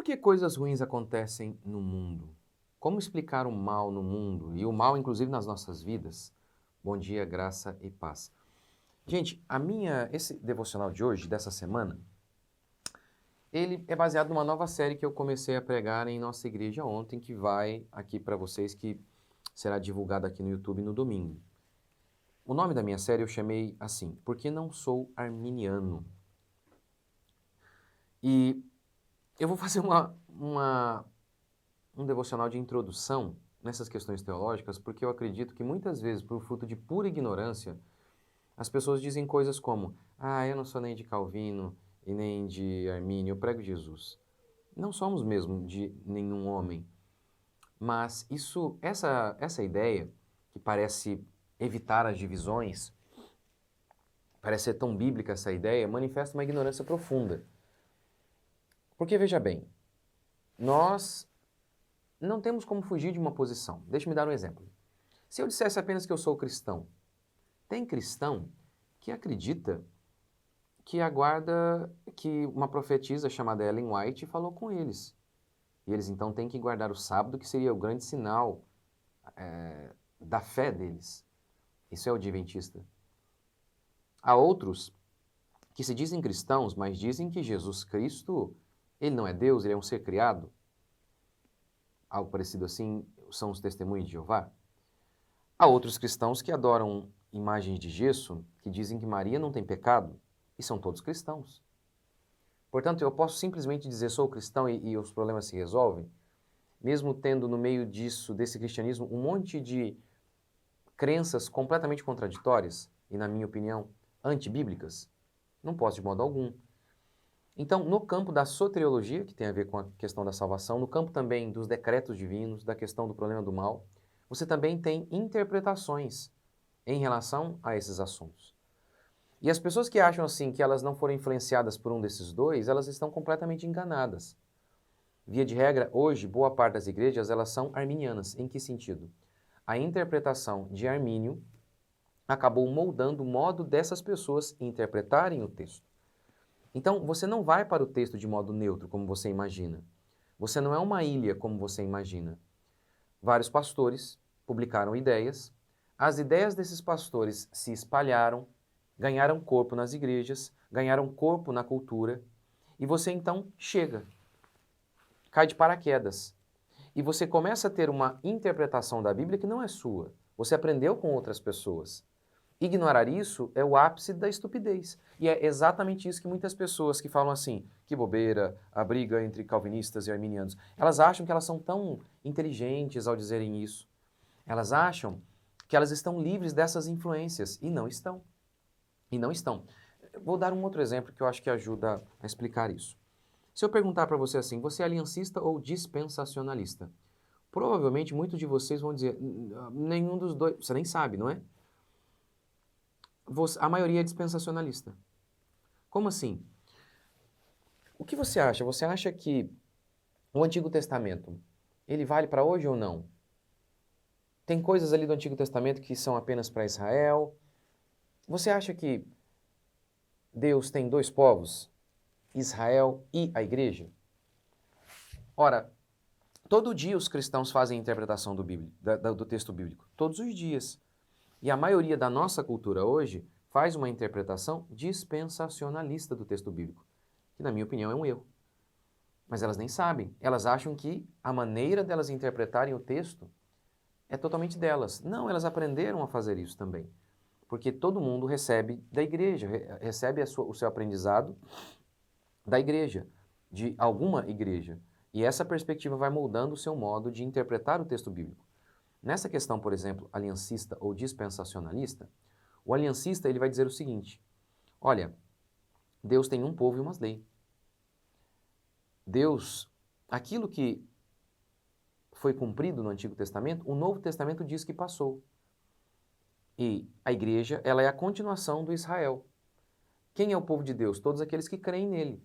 Por que coisas ruins acontecem no mundo? Como explicar o mal no mundo e o mal, inclusive, nas nossas vidas? Bom dia, graça e paz. Gente, esse devocional de hoje, dessa semana, ele é baseado numa nova série que eu comecei a pregar em nossa igreja ontem, que vai aqui para vocês, que será divulgada aqui no YouTube no domingo. O nome da minha série eu chamei assim, Porque Não Sou Arminiano. E eu vou fazer um devocional de introdução nessas questões teológicas, porque eu acredito que muitas vezes, por fruto de pura ignorância, as pessoas dizem coisas como: "Ah, eu não sou nem de Calvino e nem de Armínio, eu prego Jesus." Não somos mesmo de nenhum homem, mas essa ideia, que parece evitar as divisões, parece ser tão bíblica essa ideia, manifesta uma ignorância profunda. Porque veja bem, nós não temos como fugir de uma posição. Deixe-me dar um exemplo. Se eu dissesse apenas que eu sou cristão, tem cristão que acredita que aguarda que uma profetisa chamada Ellen White falou com eles. E eles então têm que guardar o sábado, que seria o grande sinal da fé deles. Isso é o adventista. Há outros que se dizem cristãos, mas dizem que Jesus Cristo, ele não é Deus, ele é um ser criado. Algo parecido assim são os testemunhos de Jeová. Há outros cristãos que adoram imagens de gesso, que dizem que Maria não tem pecado, e são todos cristãos. Portanto, eu posso simplesmente dizer sou cristão e os problemas se resolvem, mesmo tendo no meio desse cristianismo, um monte de crenças completamente contraditórias e, na minha opinião, antibíblicas? Não posso de modo algum. Então, no campo da soteriologia, que tem a ver com a questão da salvação, no campo também dos decretos divinos, da questão do problema do mal, você também tem interpretações em relação a esses assuntos. E as pessoas que acham assim que elas não foram influenciadas por um desses dois, elas estão completamente enganadas. Via de regra, hoje, boa parte das igrejas elas são arminianas. Em que sentido? A interpretação de Armínio acabou moldando o modo dessas pessoas interpretarem o texto. Então, você não vai para o texto de modo neutro, como você imagina. Você não é uma ilha, como você imagina. Vários pastores publicaram ideias, as ideias desses pastores se espalharam, ganharam corpo nas igrejas, ganharam corpo na cultura, e você então chega, cai de paraquedas, e você começa a ter uma interpretação da Bíblia que não é sua. Você aprendeu com outras pessoas. Ignorar isso é o ápice da estupidez. E é exatamente isso que muitas pessoas que falam assim, que bobeira, a briga entre calvinistas e arminianos, elas acham que elas são tão inteligentes ao dizerem isso. Elas acham que elas estão livres dessas influências, e não estão. E não estão. Vou dar um outro exemplo que eu acho que ajuda a explicar isso. Se eu perguntar para você assim, você é aliancista ou dispensacionalista? Provavelmente muitos de vocês vão dizer, nenhum dos dois, você nem sabe, não é? A maioria é dispensacionalista. Como assim? O que você acha? Você acha que o Antigo Testamento, ele vale para hoje ou não? Tem coisas ali do Antigo Testamento que são apenas para Israel? Você acha que Deus tem dois povos, Israel e a igreja? Ora, todo dia os cristãos fazem a interpretação do texto bíblico. Todos os dias. E a maioria da nossa cultura hoje faz uma interpretação dispensacionalista do texto bíblico, que na minha opinião é um erro. Mas elas nem sabem. Elas acham que a maneira delas interpretarem o texto é totalmente delas. Não, elas aprenderam a fazer isso também. Porque todo mundo recebe da igreja, recebe o seu aprendizado da igreja, de alguma igreja. E essa perspectiva vai moldando o seu modo de interpretar o texto bíblico. Nessa questão, por exemplo, aliancista ou dispensacionalista, o aliancista ele vai dizer o seguinte: olha, Deus tem um povo e umas leis. Deus, aquilo que foi cumprido no Antigo Testamento, o Novo Testamento diz que passou. E a igreja, ela é a continuação do Israel. Quem é o povo de Deus? Todos aqueles que creem nele.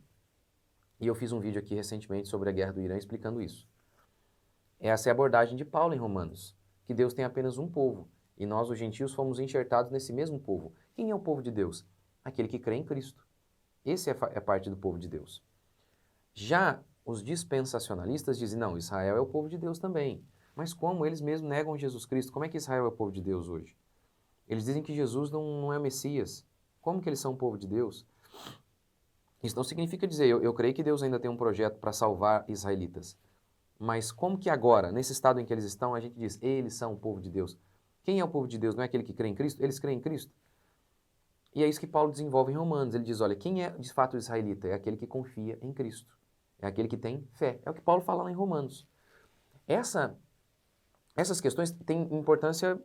E eu fiz um vídeo aqui recentemente sobre a guerra do Irã explicando isso. Essa é a abordagem de Paulo em Romanos, que Deus tem apenas um povo, e nós, os gentios, fomos enxertados nesse mesmo povo. Quem é o povo de Deus? Aquele que crê em Cristo. Esse é parte do povo de Deus. Já os dispensacionalistas dizem, não, Israel é o povo de Deus também. Mas como eles mesmos negam Jesus Cristo? Como é que Israel é o povo de Deus hoje? Eles dizem que Jesus não é o Messias. Como que eles são o povo de Deus? Isso não significa dizer, eu creio que Deus ainda tem um projeto para salvar israelitas. Mas como que agora, nesse estado em que eles estão, a gente diz, eles são o povo de Deus? Quem é o povo de Deus? Não é aquele que crê em Cristo? Eles creem em Cristo. E é isso que Paulo desenvolve em Romanos. Ele diz, olha, quem é de fato o israelita? É aquele que confia em Cristo. É aquele que tem fé. É o que Paulo fala lá em Romanos. Essas questões têm importância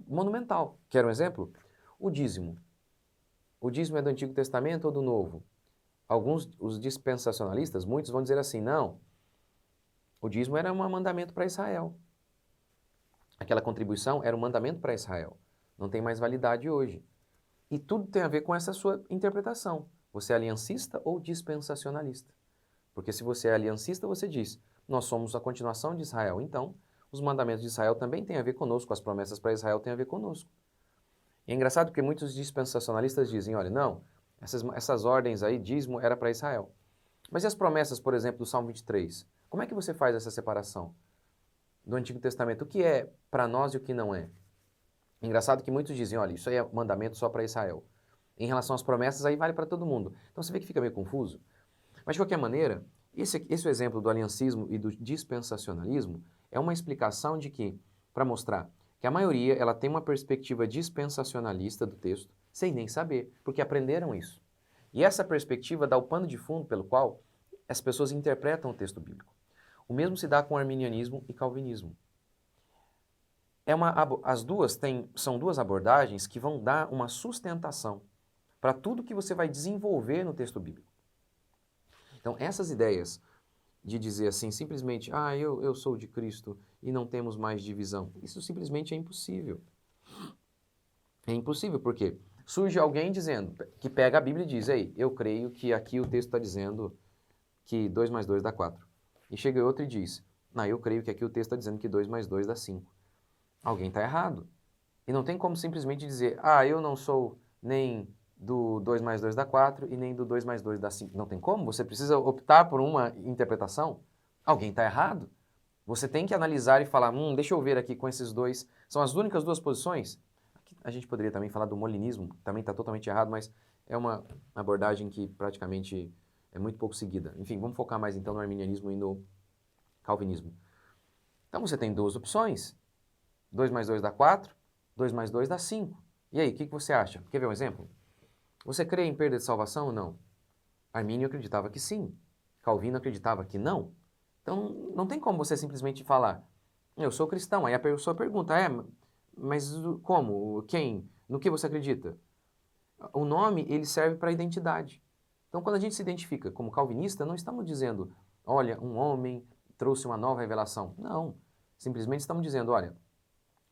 monumental. Quer um exemplo? O dízimo. O dízimo é do Antigo Testamento ou do Novo? Alguns, os dispensacionalistas, muitos vão dizer assim, não, o dízimo era um mandamento para Israel. Aquela contribuição era um mandamento para Israel. Não tem mais validade hoje. E tudo tem a ver com essa sua interpretação. Você é aliancista ou dispensacionalista? Porque se você é aliancista, você diz, nós somos a continuação de Israel. Então, os mandamentos de Israel também têm a ver conosco, as promessas para Israel têm a ver conosco. E é engraçado porque muitos dispensacionalistas dizem, olha, não, essas ordens aí, dízimo, era para Israel. Mas e as promessas, por exemplo, do Salmo 23? Como é que você faz essa separação do Antigo Testamento? O que é para nós e o que não é? Engraçado que muitos dizem, olha, isso aí é mandamento só para Israel. Em relação às promessas, aí vale para todo mundo. Então você vê que fica meio confuso. Mas de qualquer maneira, esse exemplo do aliancismo e do dispensacionalismo é uma explicação de que, para mostrar que a maioria ela tem uma perspectiva dispensacionalista do texto, sem nem saber, porque aprenderam isso. E essa perspectiva dá o pano de fundo pelo qual as pessoas interpretam o texto bíblico. O mesmo se dá com arminianismo e calvinismo. As duas são duas abordagens que vão dar uma sustentação para tudo que você vai desenvolver no texto bíblico. Então, essas ideias de dizer assim, simplesmente, eu sou de Cristo e não temos mais divisão, isso simplesmente é impossível. É impossível, porque surge alguém dizendo, que pega a Bíblia e diz, ei, eu creio que aqui o texto está dizendo que 2 mais 2 dá 4. E chega outro e diz, não, eu creio que aqui o texto está dizendo que 2 mais 2 dá 5. Alguém está errado. E não tem como simplesmente dizer, eu não sou nem do 2 mais 2 dá 4 e nem do 2 mais 2 dá 5. Não tem como, você precisa optar por uma interpretação. Alguém está errado. Você tem que analisar e falar, deixa eu ver aqui com esses dois. São as únicas duas posições? Aqui a gente poderia também falar do molinismo, também está totalmente errado, mas é uma abordagem que praticamente é muito pouco seguida. Enfim, vamos focar mais então no arminianismo e no calvinismo. Então você tem duas opções. 2 mais 2 dá 4, 2 mais 2 dá 5. E aí, o que você acha? Quer ver um exemplo? Você crê em perda de salvação ou não? Armínio acreditava que sim. Calvino acreditava que não. Então, não tem como você simplesmente falar, eu sou cristão. Aí a pessoa pergunta, mas como? Quem? No que você acredita? O nome, ele serve para identidade. Então, quando a gente se identifica como calvinista, não estamos dizendo, olha, um homem trouxe uma nova revelação. Não. Simplesmente estamos dizendo, olha,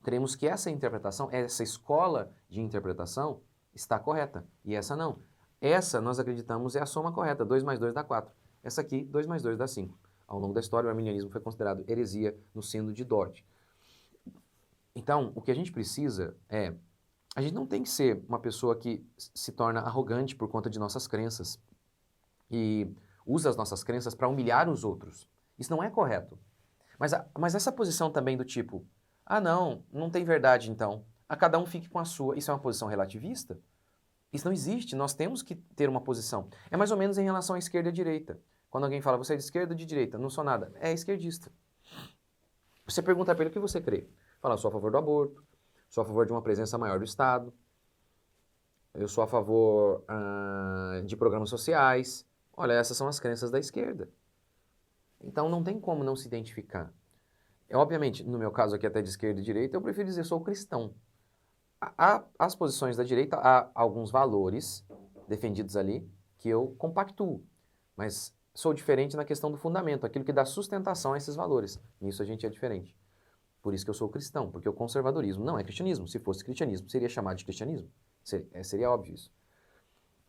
cremos que essa interpretação, essa escola de interpretação está correta e essa não. Essa nós acreditamos é a soma correta, 2 mais 2 dá 4. Essa aqui, 2 mais 2 dá 5. Ao longo da história, o arminianismo foi considerado heresia no Sínodo de Dort. Então, o que a gente precisa é... A gente não tem que ser uma pessoa que se torna arrogante por conta de nossas crenças e usa as nossas crenças para humilhar os outros. Isso não é correto. Mas essa posição também do tipo, não tem verdade então. A cada um fique com a sua. Isso é uma posição relativista? Isso não existe, nós temos que ter uma posição. É mais ou menos em relação à esquerda e à direita. Quando alguém fala, você é de esquerda ou de direita? Não sou nada. É esquerdista. Você pergunta para ele o que você crê. Fala, sou a favor do aborto, sou a favor de uma presença maior do Estado, eu sou a favor de programas sociais. Olha, essas são as crenças da esquerda. Então não tem como não se identificar. Obviamente, no meu caso aqui até de esquerda e direita, eu prefiro dizer sou cristão. As posições da direita, há alguns valores defendidos ali que eu compactuo, mas sou diferente na questão do fundamento, aquilo que dá sustentação a esses valores. Nisso a gente é diferente. Por isso que eu sou cristão, porque o conservadorismo não é cristianismo. Se fosse cristianismo, seria chamado de cristianismo. Seria óbvio isso.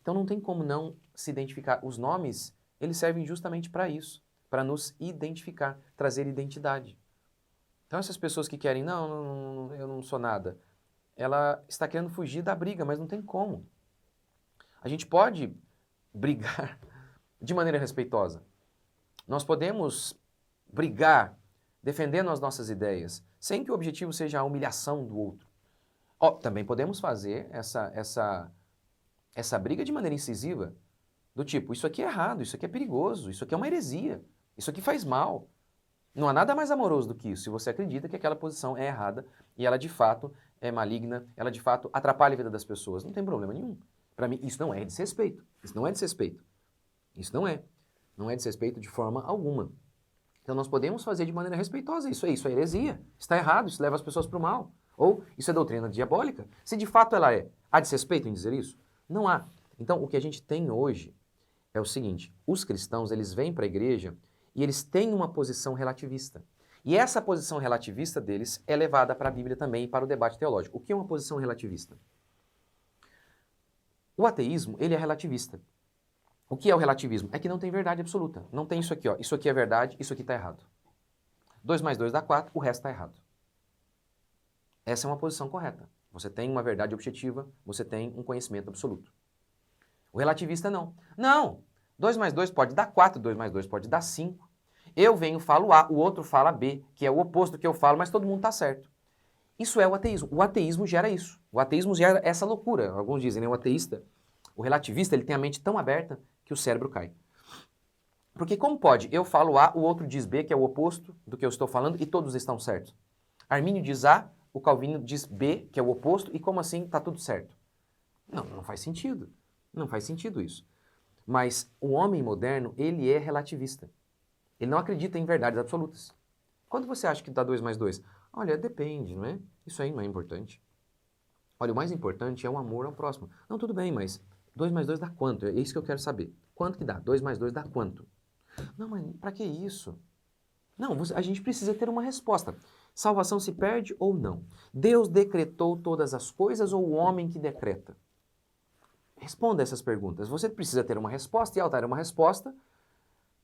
Então não tem como não se identificar. Os nomes, eles servem justamente para isso, para nos identificar, trazer identidade. Então essas pessoas que querem, eu não sou nada, ela está querendo fugir da briga, mas não tem como. A gente pode brigar de maneira respeitosa, Nós podemos brigar defendendo as nossas ideias, sem que o objetivo seja a humilhação do outro. Ó, também podemos fazer essa briga de maneira incisiva, do tipo, isso aqui é errado, isso aqui é perigoso, isso aqui é uma heresia, isso aqui faz mal. Não há nada mais amoroso do que isso, se você acredita que aquela posição é errada e ela de fato é maligna, ela de fato atrapalha a vida das pessoas. Não tem problema nenhum. Para mim, isso não é desrespeito. Isso não é desrespeito. Isso não é. Não é desrespeito de forma alguma. Então nós podemos fazer de maneira respeitosa. Isso é heresia. Está errado, isso leva as pessoas para o mal. Ou isso é doutrina diabólica. Se de fato ela é, há desrespeito em dizer isso? Não há. Então o que a gente tem hoje é o seguinte, os cristãos, eles vêm para a igreja e eles têm uma posição relativista. E essa posição relativista deles é levada para a Bíblia também e para o debate teológico. O que é uma posição relativista? O ateísmo, ele é relativista. O que é o relativismo? É que não tem verdade absoluta. Não tem isso aqui, ó. Isso aqui é verdade, isso aqui está errado. 2 mais 2 dá 4, o resto está errado. Essa é uma posição correta. Você tem uma verdade objetiva, você tem um conhecimento absoluto. O relativista não. Não! 2 mais 2 pode dar 4, 2 mais 2 pode dar 5. Eu venho, falo A, o outro fala B, que é o oposto do que eu falo, mas todo mundo está certo. Isso é o ateísmo. O ateísmo gera isso. O ateísmo gera essa loucura. Alguns dizem, né? O ateísta, o relativista, ele tem a mente tão aberta que o cérebro cai. Porque como pode? Eu falo A, o outro diz B, que é o oposto do que eu estou falando, e todos estão certos. Armínio diz A, o Calvino diz B, que é o oposto, e como assim está tudo certo? Não, não faz sentido. Não faz sentido isso. Mas o homem moderno, ele é relativista. Ele não acredita em verdades absolutas. Quanto você acha que dá 2 mais 2? Olha, depende, não é? Isso aí não é importante. Olha, o mais importante é o amor ao próximo. Não, tudo bem, mas 2 mais 2 dá quanto? É isso que eu quero saber. Quanto que dá? 2 mais 2 dá quanto? Não, mas pra que isso? Não, a gente precisa ter uma resposta. Salvação se perde ou não? Deus decretou todas as coisas ou o homem que decreta? Responda essas perguntas. Você precisa ter uma resposta e ao dar uma resposta,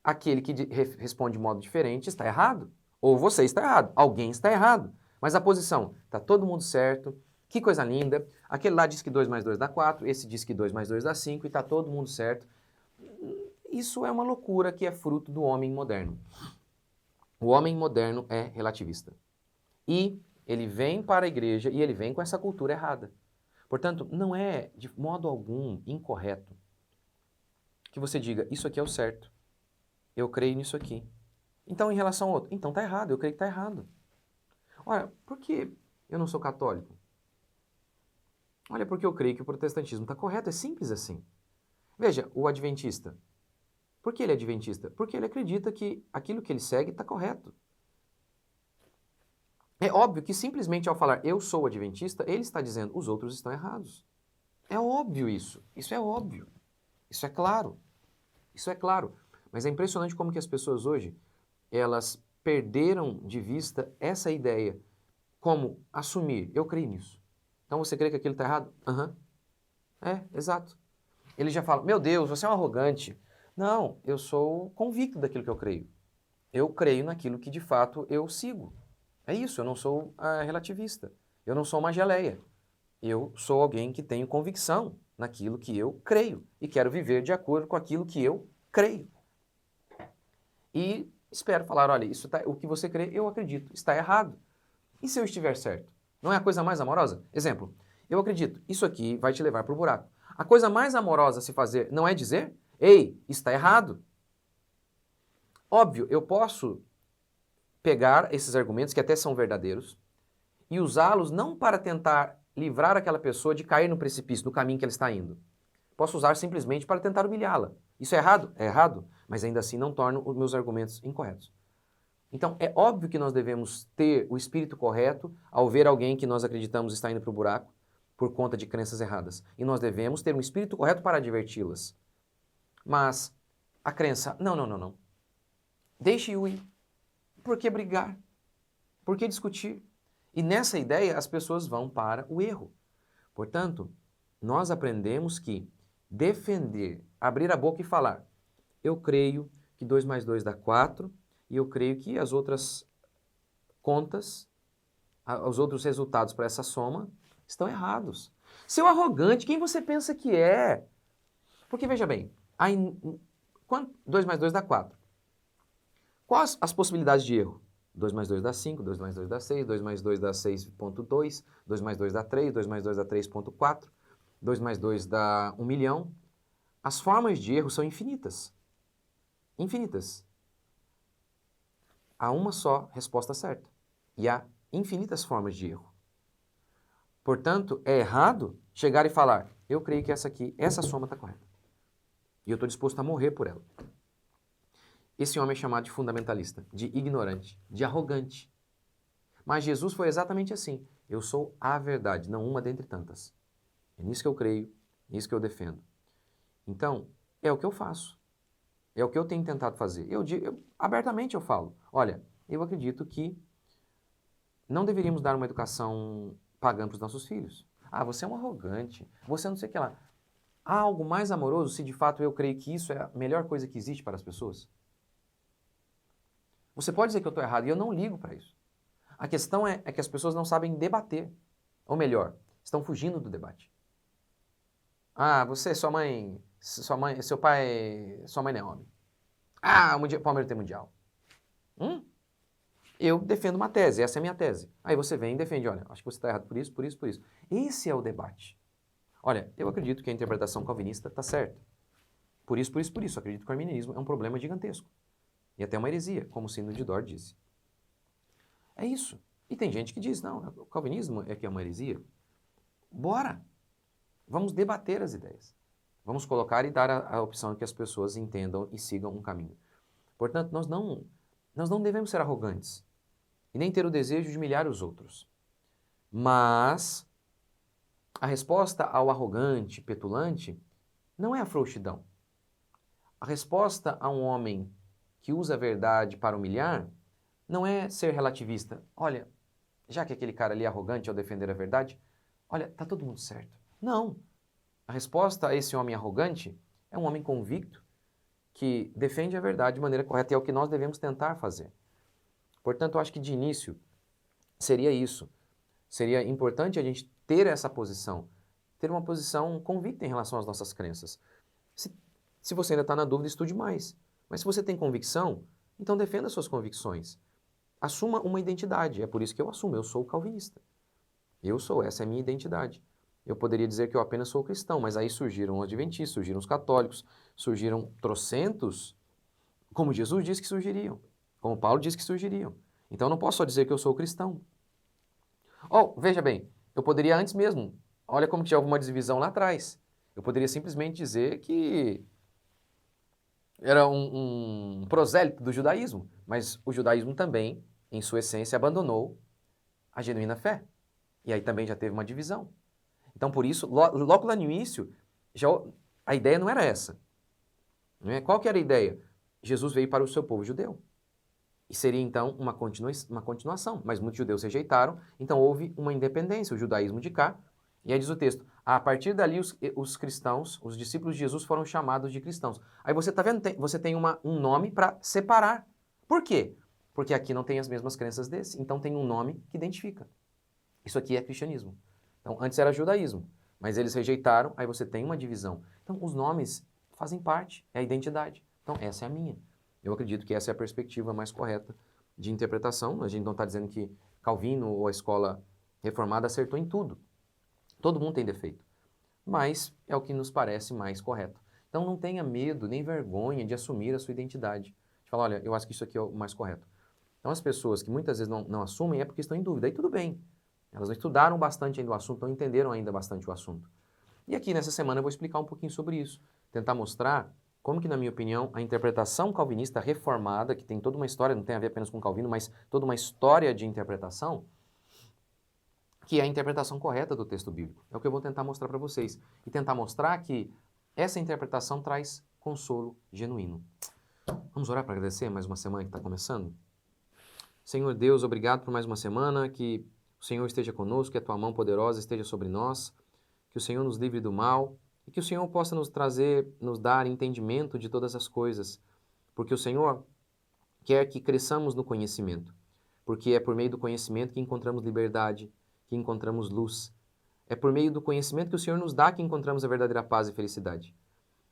aquele que responde de modo diferente está errado. Ou você está errado. Alguém está errado. Mas a posição, está todo mundo certo, que coisa linda. Aquele lá diz que 2 mais 2 dá 4, esse diz que 2 mais 2 dá 5 e está todo mundo certo. Isso é uma loucura que é fruto do homem moderno. O homem moderno é relativista. E ele vem para a igreja e ele vem com essa cultura errada. Portanto, não é de modo algum incorreto que você diga, isso aqui é o certo. Eu creio nisso aqui. Então, em relação ao outro, então está errado, eu creio que está errado. Olha, por que eu não sou católico? Olha, porque eu creio que o protestantismo está correto, é simples assim. Veja, o adventista. Por que ele é adventista? Porque ele acredita que aquilo que ele segue está correto. É óbvio que simplesmente ao falar eu sou adventista, ele está dizendo os outros estão errados. É óbvio isso. Isso é óbvio. Isso é claro. Isso é claro. Mas é impressionante como que as pessoas hoje, elas perderam de vista essa ideia. Como assumir, eu creio nisso. Então você crê que aquilo está errado? Aham. É, exato. Ele já fala, meu Deus, você é um arrogante. Não, eu sou convicto daquilo que eu creio. Eu creio naquilo que de fato eu sigo. É isso, eu não sou relativista. Eu não sou uma geleia. Eu sou alguém que tenho convicção naquilo que eu creio e quero viver de acordo com aquilo que eu creio. E espero falar, olha, isso o que você crê, eu acredito, está errado. E se eu estiver certo? Não é a coisa mais amorosa? Exemplo, eu acredito, isso aqui vai te levar para o buraco. A coisa mais amorosa a se fazer não é dizer, ei, está errado. Óbvio, eu posso pegar esses argumentos, que até são verdadeiros, e usá-los não para tentar livrar aquela pessoa de cair no precipício, no caminho que ela está indo. Posso usar simplesmente para tentar humilhá-la. Isso é errado? É errado, mas ainda assim não torna os meus argumentos incorretos. Então, é óbvio que nós devemos ter o espírito correto ao ver alguém que nós acreditamos está indo para o buraco por conta de crenças erradas. E nós devemos ter um espírito correto para adverti-las. Mas a crença, não. Deixe-o ir. Por que brigar? Por que discutir? E nessa ideia as pessoas vão para o erro. Portanto, nós aprendemos que defender, abrir a boca e falar, eu creio que 2 mais 2 dá 4 e eu creio que as outras contas, os outros resultados para essa soma estão errados. Seu arrogante, quem você pensa que é? Porque veja bem, 2 mais 2 dá 4. Quais as possibilidades de erro? 2 mais 2 dá 5, 2 mais 2 dá 6, 2 mais 2 dá 6,2, 2 mais 2 dá 3, 2 mais 2 dá 3,4, 2 mais 2 dá 1 milhão. As formas de erro são infinitas. Infinitas. Há uma só resposta certa. E há infinitas formas de erro. Portanto, é errado chegar e falar, eu creio que essa soma está correta. E eu estou disposto a morrer por ela. Esse homem é chamado de fundamentalista, de ignorante, de arrogante. Mas Jesus foi exatamente assim. Eu sou a verdade, não uma dentre tantas. É nisso que eu creio, é nisso que eu defendo. Então, é o que eu faço. É o que eu tenho tentado fazer. Abertamente eu falo, olha, eu acredito que não deveríamos dar uma educação pagã para os nossos filhos. Ah, você é um arrogante, você não sei o que lá. Há algo mais amoroso se de fato eu creio que isso é a melhor coisa que existe para as pessoas? Você pode dizer que eu estou errado e eu não ligo para isso. A questão é que as pessoas não sabem debater. Ou melhor, estão fugindo do debate. Ah, sua mãe, seu pai, sua mãe não é homem. Ah, o Palmeiras tem mundial. Eu defendo uma tese, essa é a minha tese. Aí você vem e defende, olha, acho que você está errado por isso, por isso, por isso. Esse é o debate. Olha, eu acredito que a interpretação calvinista está certa. Por isso, por isso, por isso. Acredito que o arminianismo é um problema gigantesco. E até uma heresia, como o Sínodo de Dort disse. É isso. E tem gente que diz, não, o calvinismo é que é uma heresia. Bora! Vamos debater as ideias. Vamos colocar e dar a opção que as pessoas entendam e sigam um caminho. Portanto, nós não devemos ser arrogantes e nem ter o desejo de humilhar os outros. Mas a resposta ao arrogante, petulante, não é a frouxidão. A resposta a um homem que usa a verdade para humilhar não é ser relativista. Olha, já que aquele cara ali é arrogante ao defender a verdade, olha, tá todo mundo certo. Não. A resposta a esse homem arrogante é um homem convicto que defende a verdade de maneira correta e é o que nós devemos tentar fazer. Portanto, eu acho que de início seria isso. Seria importante a gente ter essa posição, ter uma posição convicta em relação às nossas crenças. Se você ainda está na dúvida, estude mais. Mas se você tem convicção, então defenda suas convicções. Assuma uma identidade. É por isso que eu assumo. Eu sou calvinista. Essa é a minha identidade. Eu poderia dizer que eu apenas sou cristão, mas aí surgiram os adventistas, surgiram os católicos, surgiram trocentos, como Jesus disse que surgiriam, como Paulo disse que surgiriam. Então eu não posso só dizer que eu sou cristão. Veja bem, eu poderia antes mesmo, olha como que já houve uma divisão lá atrás. Eu poderia simplesmente dizer que era um prosélito do judaísmo, mas o judaísmo também, em sua essência, abandonou a genuína fé. E aí também já teve uma divisão. Então, por isso, logo lá no início, a ideia não era essa. Né? Qual que era a ideia? Jesus veio para o seu povo judeu. E seria, então, uma continuação. Mas muitos judeus rejeitaram, então houve uma independência, o judaísmo de cá. E aí diz o texto, a partir dali os cristãos, os discípulos de Jesus foram chamados de cristãos. Aí você está vendo, você tem um nome para separar. Por quê? Porque aqui não tem as mesmas crenças desse, então tem um nome que identifica. Isso aqui é cristianismo. Então, antes era judaísmo, mas eles rejeitaram, aí você tem uma divisão. Então, os nomes fazem parte, é a identidade. Então, essa é a minha. Eu acredito que essa é a perspectiva mais correta de interpretação. A gente não está dizendo que Calvino ou a escola reformada acertou em tudo. Todo mundo tem defeito. Mas é o que nos parece mais correto. Então, não tenha medo nem vergonha de assumir a sua identidade. De falar, olha, eu acho que isso aqui é o mais correto. Então, as pessoas que muitas vezes não assumem é porque estão em dúvida. Aí tudo bem. Elas não estudaram bastante ainda o assunto, não entenderam ainda bastante o assunto. E aqui nessa semana eu vou explicar um pouquinho sobre isso. Tentar mostrar como que, na minha opinião, a interpretação calvinista reformada, que tem toda uma história, não tem a ver apenas com Calvino, mas toda uma história de interpretação, que é a interpretação correta do texto bíblico. É o que eu vou tentar mostrar para vocês. E tentar mostrar que essa interpretação traz consolo genuíno. Vamos orar para agradecer mais uma semana que está começando? Senhor Deus, obrigado por mais uma semana, que o Senhor esteja conosco, que a Tua mão poderosa esteja sobre nós, que o Senhor nos livre do mal e que o Senhor possa nos dar entendimento de todas as coisas, porque o Senhor quer que cresçamos no conhecimento, porque é por meio do conhecimento que encontramos liberdade, que encontramos luz. É por meio do conhecimento que o Senhor nos dá que encontramos a verdadeira paz e felicidade.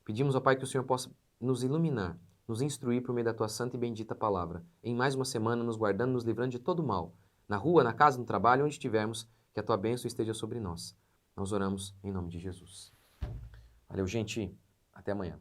Pedimos ao Pai que o Senhor possa nos iluminar nos instruir por meio da tua santa e bendita palavra. Em mais uma semana, nos guardando, nos livrando de todo mal. Na rua, na casa, no trabalho, onde estivermos, que a tua bênção esteja sobre nós. Nós oramos em nome de Jesus. Valeu, gente. Até amanhã.